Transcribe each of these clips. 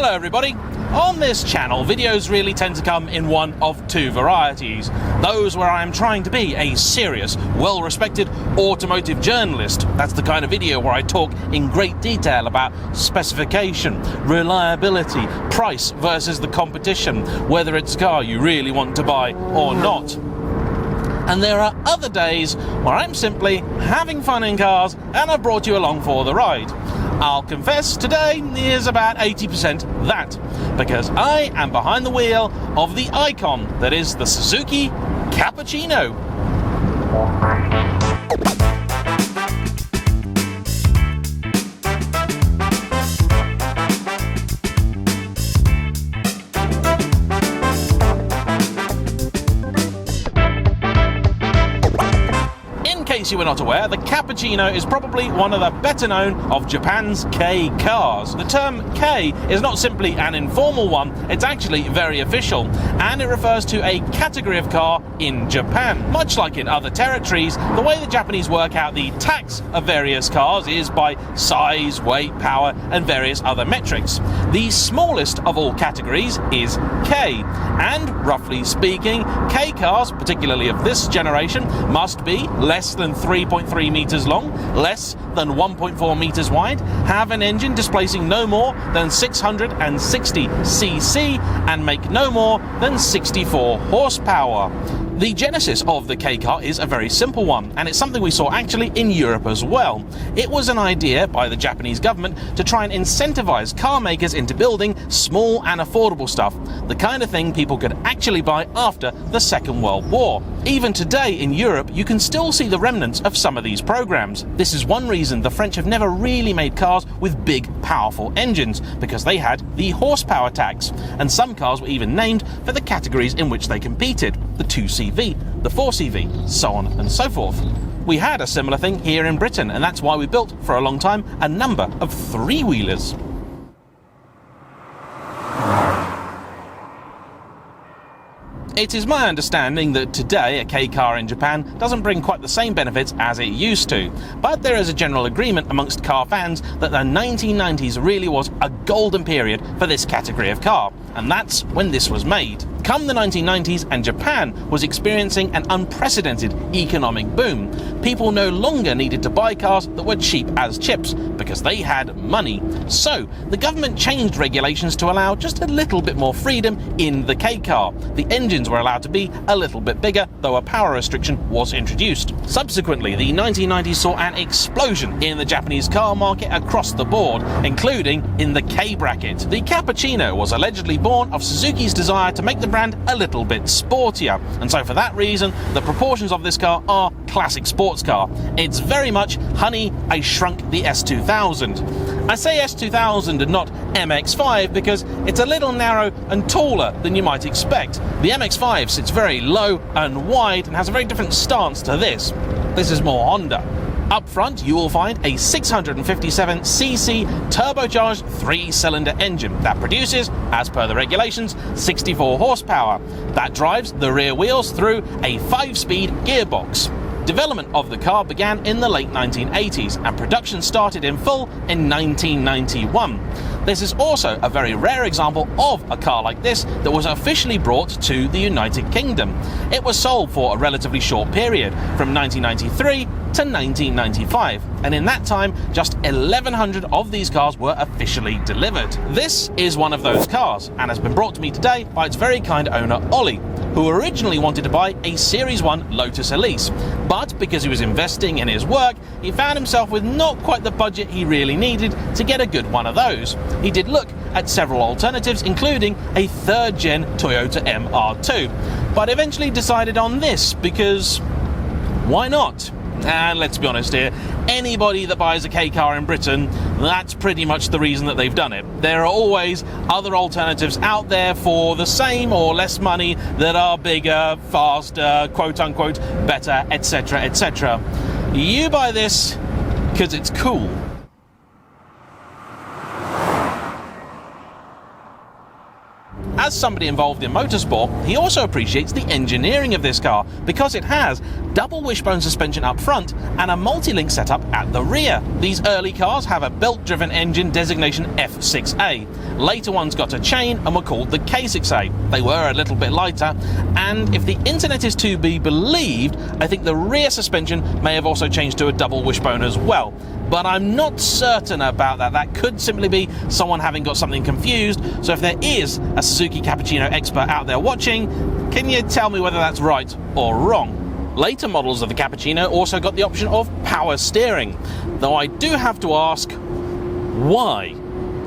Hello everybody! On this channel, videos really tend to come in one of two varieties. Those where I am trying to be a serious, well-respected automotive journalist. That's the kind of video where I talk in great detail about specification, reliability, price versus the competition, whether it's a car you really want to buy or not. And there are other days where I'm simply having fun in cars and I've brought you along for the ride. I'll confess today is about 80% that, because I am behind the wheel of the icon that is the Suzuki Cappuccino. In case you were not aware, the Cappuccino is probably one of the better known of Japan's K cars. The term K is not simply an informal one, it's actually very official, and it refers to a category of car in Japan. Much like in other territories, the way the Japanese work out the tax of various cars is by size, weight, power, and various other metrics. The smallest of all categories is K, and roughly speaking, K cars, particularly of this generation, must be less than 3.3 meters long, less than 1.4 meters wide, have an engine displacing no more than 660 cc, and make no more than 64 horsepower. The genesis of the K car is a very simple one, and it's something we saw actually in Europe as well. It was an idea by the Japanese government to try and incentivize car makers into building small and affordable stuff, the kind of thing people could actually buy after the Second World War. Even today in Europe, you can still see the remnants of some of these programs. This is one reason the French have never really made cars with big, powerful engines, because they had the horsepower tax, and some cars were even named for the categories in which they competed: the 2CV, the 4CV, so on and so forth. We had a similar thing here in Britain, and that's why we built, for a long time, a number of three-wheelers. It is my understanding that today a K car in Japan doesn't bring quite the same benefits as it used to, but there is a general agreement amongst car fans that the 1990s really was a golden period for this category of car, and that's when this was made. Come the 1990s, and Japan was experiencing an unprecedented economic boom. People no longer needed to buy cars that were cheap as chips because they had money. So the government changed regulations to allow just a little bit more freedom in the K car. The engines were allowed to be a little bit bigger, though a power restriction was introduced. Subsequently, the 1990s saw an explosion in the Japanese car market across the board, including in the K bracket. The Cappuccino was allegedly born of Suzuki's desire to make the brand a little bit sportier, and so for that reason the proportions of this car are classic sports car. It's very much, honey, I shrunk the S2000. I say S2000 and not MX5 because it's a little narrow and taller than you might expect. The MX5 sits very low and wide and has a very different stance to this. This is more Honda. Up front, you will find a 657cc turbocharged 3-cylinder engine that produces, as per the regulations, 64 horsepower. That drives the rear wheels through a 5-speed gearbox. Development of the car began in the late 1980s, and production started in full in 1991. This is also a very rare example of a car like this that was officially brought to the United Kingdom. It was sold for a relatively short period, from 1993 to 1995, and in that time just 1,100 of these cars were officially delivered. This is one of those cars, and has been brought to me today by its very kind owner Ollie, who originally wanted to buy a Series 1 Lotus Elise, but because he was investing in his work, he found himself with not quite the budget he really needed to get a good one of those. He did look at several alternatives, including a 3rd gen Toyota MR2, but eventually decided on this because why not? And let's be honest here, anybody that buys a K car in Britain, that's pretty much the reason that they've done it. There are always other alternatives out there for the same or less money that are bigger, faster, quote-unquote, better, etc., etc. You buy this because it's cool. as somebody involved in motorsport, he also appreciates the engineering of this car because it has double wishbone suspension up front and a multi-link setup at the rear. These early cars have a belt-driven engine designation F6A. Later ones got a chain and were called the K6A. They were a little bit lighter, and if the internet is to be believed, I think the rear suspension may have also changed to a double wishbone as well. But I'm not certain about that. That could simply be someone having got something confused. So if there is a Suzuki Cappuccino expert out there watching, can you tell me whether that's right or wrong? Later models of the Cappuccino also got the option of power steering, though I do have to ask, why?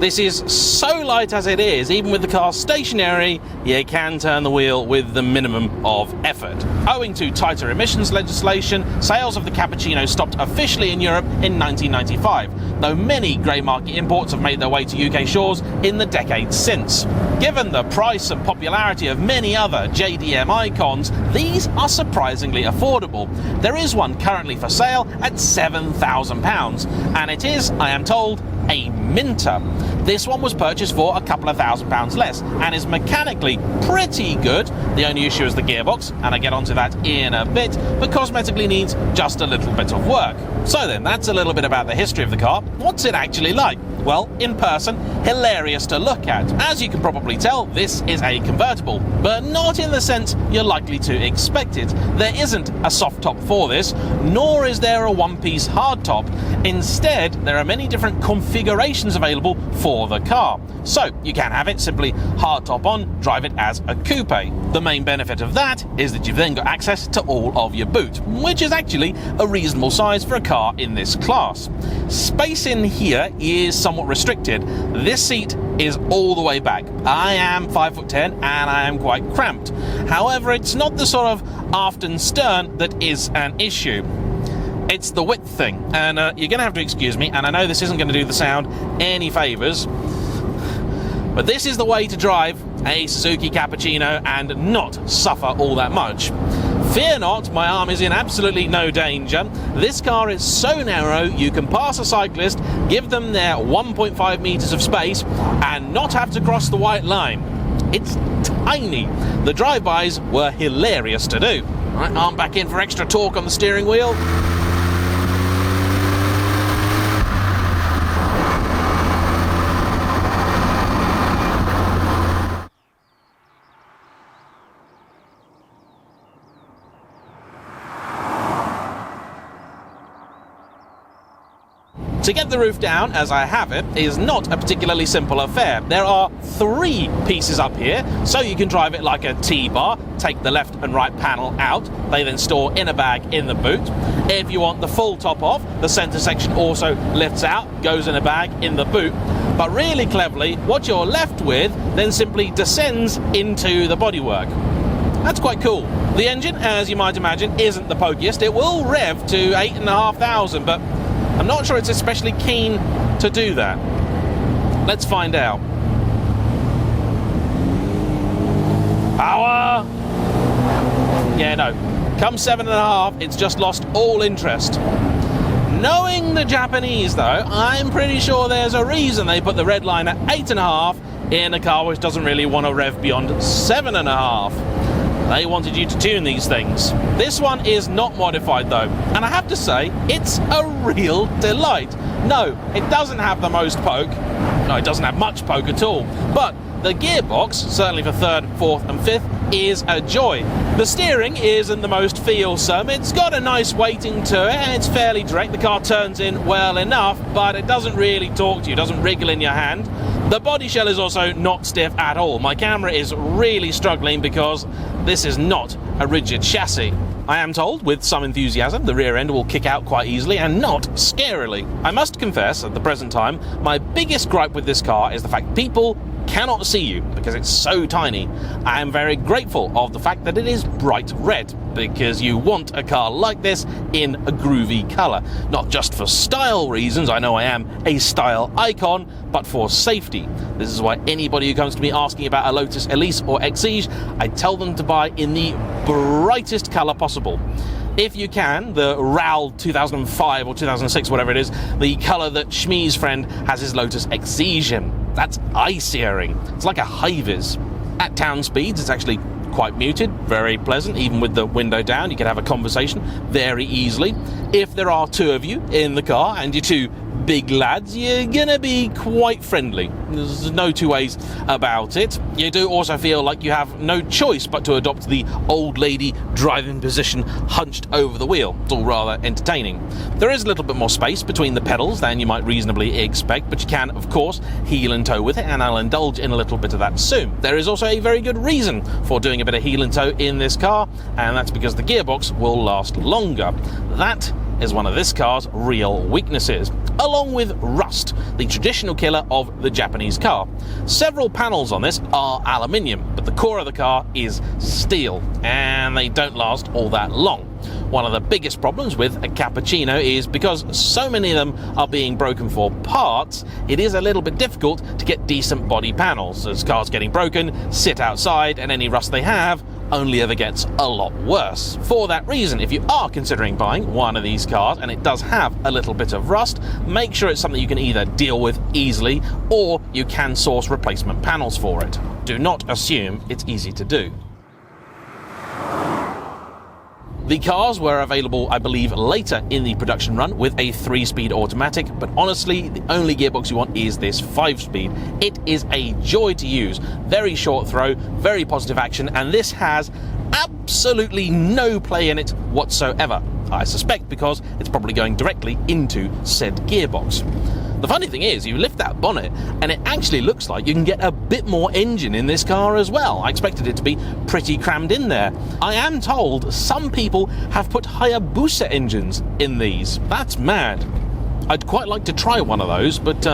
This is so light as it is, even with the car stationary, you can turn the wheel with the minimum of effort. Owing to tighter emissions legislation, sales of the Cappuccino stopped officially in Europe in 1995, though many grey market imports have made their way to UK shores in the decades since. Given the price and popularity of many other JDM icons, these are surprisingly affordable. There is one currently for sale at £7,000, and it is, I am told, a minter. This one was purchased for a couple of £1,000 less and is mechanically pretty good. The only issue is the gearbox, and I get onto that in a bit, but cosmetically needs just a little bit of work. So then, that's a little bit about the history of the car. What's it actually like? Well, in person, hilarious to look at. As you can probably tell, this is a convertible, but not in the sense you're likely to expect it. There isn't a soft top for this, nor is there a one-piece hard top. Instead, there are many different configurations available for the car. So, you can have it simply hard top on, drive it as a coupe. The main benefit of that is that you've then got access to all of your boot, which is actually a reasonable size for a car in this class. Space in here is somewhat restricted. This seat is all the way back. I am 5'10" and I am quite cramped. However, it's not the sort of aft and stern that is an issue. It's the width thing, and you're going to have to excuse me, and I know this isn't going to do the sound any favours, but this is the way to drive a Suzuki Cappuccino and not suffer all that much. Fear not, my arm is in absolutely no danger. This car is so narrow you can pass a cyclist, give them their 1.5 metres of space, and not have to cross the white line. It's tiny. The drive-bys were hilarious to do. Right, arm back in for extra torque on the steering wheel. To get the roof down, as I have it, is not a particularly simple affair. There are 3 pieces up here, so you can drive it like a T-bar, take the left and right panel out, they then store in a bag in the boot. If you want the full top off, the centre section also lifts out, goes in a bag in the boot. But really cleverly, what you're left with then simply descends into the bodywork. That's quite cool. The engine, as you might imagine, isn't the pokiest. It will rev to 8,500, but I'm not sure it's especially keen to do that. Let's find out. Power! Yeah, no. Come 7.5, it's just lost all interest. Knowing the Japanese, though, I'm pretty sure there's a reason they put the red line at 8.5 in a car which doesn't really want to rev beyond 7.5. They wanted you to tune these things. This one is not modified though, and I have to say, it's a real delight. No, it doesn't have the most poke. No, it doesn't have much poke at all. But the gearbox, certainly for 3rd, 4th and 5th, is a joy. The steering isn't the most feelsome. It's got a nice weighting to it, and it's fairly direct. The car turns in well enough, but it doesn't really talk to you. It doesn't wriggle in your hand. The body shell is also not stiff at all. My camera is really struggling because this is not a rigid chassis. I am told, with some enthusiasm, the rear end will kick out quite easily and not scarily. I must confess, at the present time, my biggest gripe with this car is the fact people cannot see you because it's so tiny. I am very grateful of the fact that it is bright red, because you want a car like this in a groovy colour. Not just for style reasons, I know I am a style icon, but for safety. This is why anybody who comes to me asking about a Lotus Elise or Exige, I tell them to buy in the brightest colour possible. If you can, the RAL 2005 or 2006, whatever it is, the colour that Shmee's friend has his Lotus Exige in. That's eye-searing. It's like a high-vis. At town speeds, it's actually quite muted, very pleasant. Even with the window down, you can have a conversation very easily. If there are two of you in the car and you're two big lads, you're gonna be quite friendly. There's no two ways about it. You do also feel like you have no choice but to adopt the old lady driving position hunched over the wheel. It's all rather entertaining. There is a little bit more space between the pedals than you might reasonably expect, but you can, of course, heel and toe with it, and I'll indulge in a little bit of that soon. There is also a very good reason for doing a bit of heel and toe in this car, and that's because the gearbox will last longer. That is one of this car's real weaknesses, along with rust, the traditional killer of the Japanese car. Several panels on this are aluminium, but the core of the car is steel, and they don't last all that long. One of the biggest problems with a Cappuccino is because so many of them are being broken for parts, it is a little bit difficult to get decent body panels. As cars getting broken sit outside, and any rust they have only ever gets a lot worse. For that reason, if you are considering buying one of these cars and it does have a little bit of rust, make sure it's something you can either deal with easily or you can source replacement panels for it. Do not assume it's easy to do. The cars were available, I believe, later in the production run with a 3-speed automatic, but honestly, the only gearbox you want is this 5-speed. It is a joy to use. Very short throw, very positive action, and this has absolutely no play in it whatsoever. I suspect because it's probably going directly into said gearbox. The funny thing is, you lift that bonnet and it actually looks like you can get a bit more engine in this car as well. I expected it to be pretty crammed in there. I am told some people have put Hayabusa engines in these. That's mad. I'd quite like to try one of those, but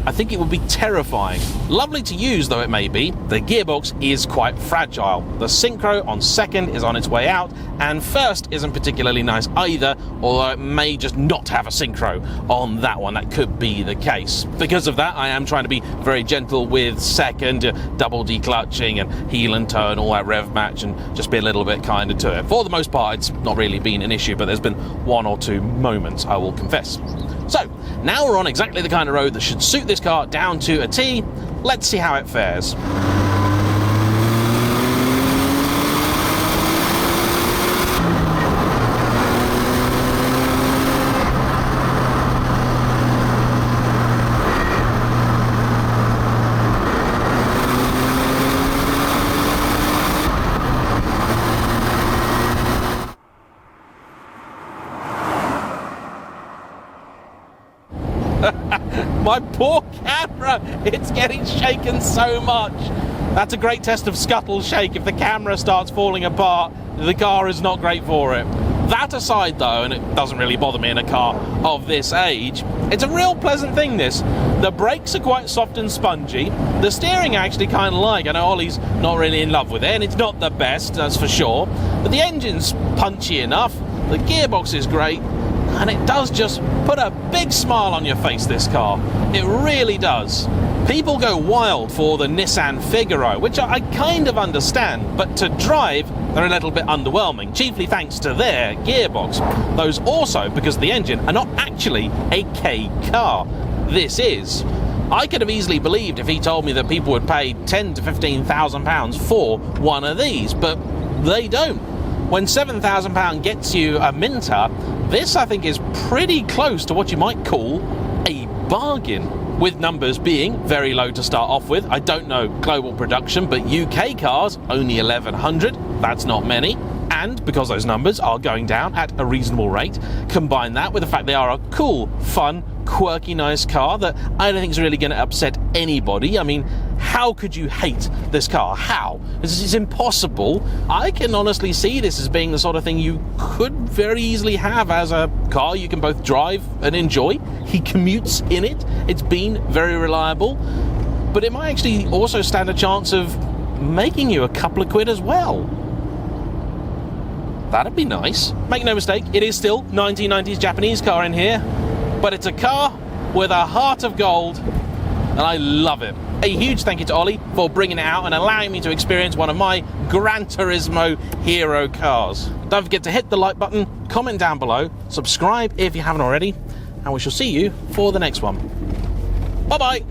I think it would be terrifying. Lovely to use though it may be, the gearbox is quite fragile. The synchro on second is on its way out, and first isn't particularly nice either, although it may just not have a synchro on that one. That could be the case. Because of that, I am trying to be very gentle with second, double declutching and heel and toe and all that rev match, and just be a little bit kinder to it. For the most part, it's not really been an issue, but there's been one or two moments, I will confess. So, now we're on exactly the kind of road that should suit this car down to a T. Let's see how it fares. My poor camera, it's getting shaken so much. That's a great test of scuttle shake. If the camera starts falling apart, the car is not great for it. That aside though, and it doesn't really bother me in a car of this age, it's a real pleasant thing this. The brakes are quite soft and spongy. The steering I actually kind of like. I know Ollie's not really in love with it, and it's not the best, that's for sure. But the engine's punchy enough, the gearbox is great, and it does just put a big smile on your face, this car. It really does. People go wild for the Nissan Figaro, which I kind of understand, but to drive, they're a little bit underwhelming, chiefly thanks to their gearbox. Those also, because of the engine, are not actually a K car. This is. I could have easily believed if he told me that people would pay £10,000 to £15,000 for one of these, but they don't. When £7,000 gets you a Minter, this I think is pretty close to what you might call a bargain, with numbers being very low to start off with. I don't know global production, but UK cars, only 1,100, that's not many. And because those numbers are going down at a reasonable rate, combine that with the fact they are a cool, fun, quirky, nice car that I don't think is really going to upset anybody. I mean, how could you hate this car? How? This is impossible. I can honestly see this as being the sort of thing you could very easily have as a car you can both drive and enjoy. He commutes in it. It's been very reliable. But it might actually also stand a chance of making you a couple of quid as well. That'd be nice. Make no mistake, it is still 1990s Japanese car in here, but it's a car with a heart of gold, and I love it. A huge thank you to Ollie for bringing it out and allowing me to experience one of my Gran Turismo hero cars. Don't forget to hit the like button, comment down below, subscribe if you haven't already, and we shall see you for the next one. Bye-bye.